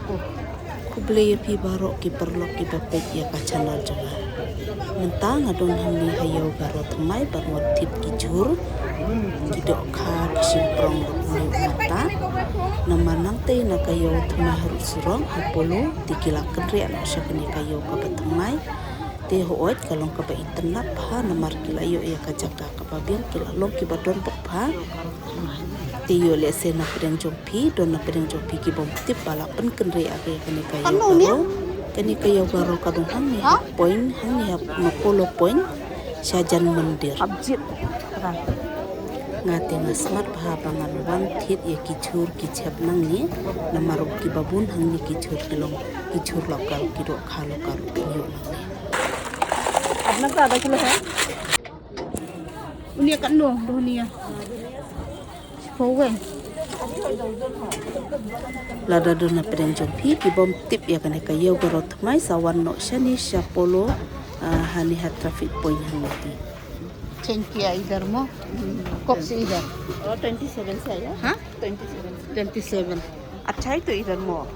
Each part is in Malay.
Kublaya pi barok ki perlok ki bapet ya ka channel jaga. Mentang adon hamni hayau garot mai barwat tip ki jur. Kidok ka kisimprong ni mata. Namanang te na kayo tumai harus surong hapolo tikila kendri anak syakani kayo ka batamai. Te hoot kalong ka ba internet pa namar kilayo ya ka jaga ka babiang kilalong ki badon pa. Tiyo le se na pedang jompi don na pedang jompi ki bom tip balapan kendri ake kani kayo garo kani kayo garo kadung hang ni point hang ni mapolo point syajan mendir abjit ngate ngasmat pahabangan wan tit ya kicur kicap nang ni na maruk ki babun hang ni kicur kilong kicur lokal kidok khalo karo pinyo nang ni apna ka ada kilo hai unia kan do dunia Powe. Lada dona pedang jompi ki bom tip ya kane kayo garot mai sawan no shani shapolo hani hat traffic point hanati. Cengkia idar mo. Kok si idar? Oh 27 saya. Hah? 27. 27. Acha itu idar mo.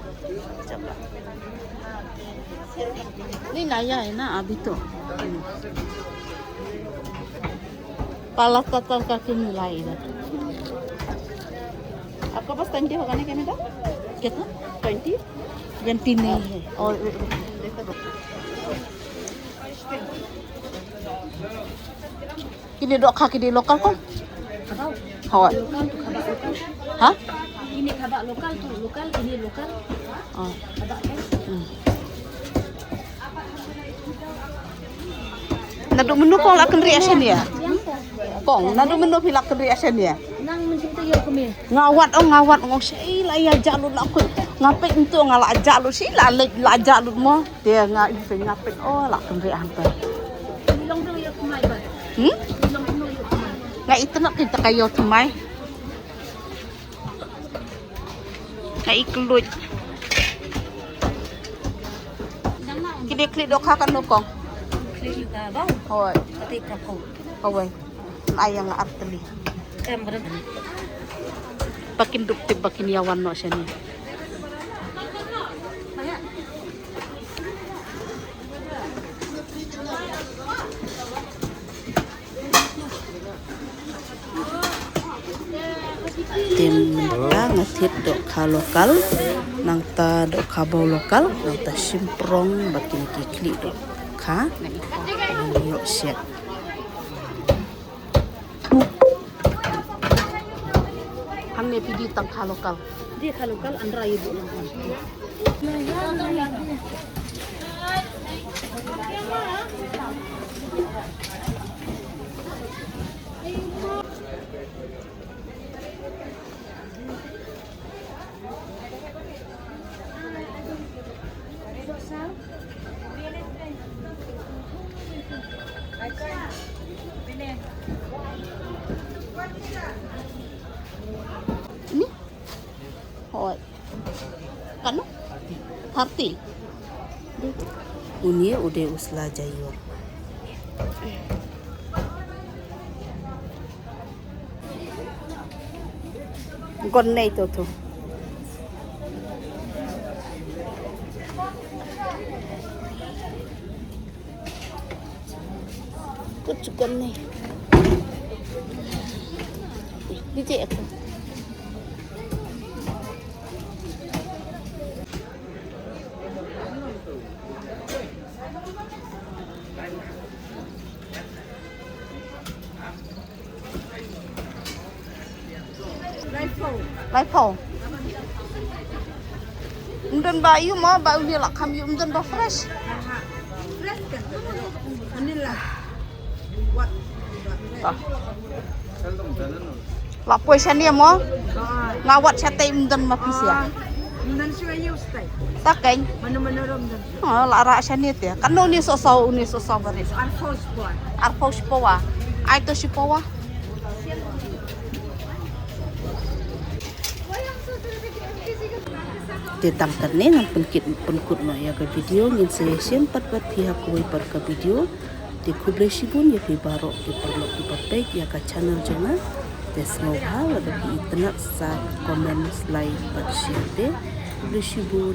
Coba. Ni naya na abito. Palat tatal kaki nilai idar. आपका पास 20 होगा ना camera Kita 20 ganti ni. Oh, ini dok kaki di lokal kok? Hawat. Hah? Ini kabak lokal tuh, lokal, ini lokal. Oh. Kabak kan? Nadu menu kong lakan reaction ya? Yang Kong, nadu menu pilakan reaction ya? nang mencinta yo kami. Ngawat ngong sei la ya jalur la kun ngapet entu ngala jalur si la jalur mo dia ngapet oh la kun re ampe Bilong tuh yo kami ba. Bilong tuh yo kami. ngai itu nak kita kayo tumai ngai kelut Nang na kide klik dok kan nokong klik juga bang. hoi Ketika kau hoi ayang arteli berat. bakin dukti bakin yawan no sini tim ta ngathit dok kha lokal nang ta dok kha bau lokal nang ta simprong bakin ki kli dok kha yo set hang ne pidi tang kha lokal Dia kalau andra ibu lang. ini hoi kan no hati unie ude usla jayur gon nei to to kucukan nih DJ aku Lai po. Undan bayu mo bayu ni lak kami undan ba fresh. Fresh kan? Inilah. What? Ah. Lak poi sani mo. Ngawat sate undan ma pisia. Nan siya yung stay. Takeng. Mano-mano rom dan. Oh la ra sani te. Kanu ni so baris. Arfos buat. Arpo sipowa. Ai to sipowa. Tentang terne ngan penkut no ya ke video ngin saya sempat buat pihak kuwi per ke video di kuble sibun ya pi barok di perlo di baik ya ke channel jangan semoga ada di internet sa komen slide pada share Beli sibul.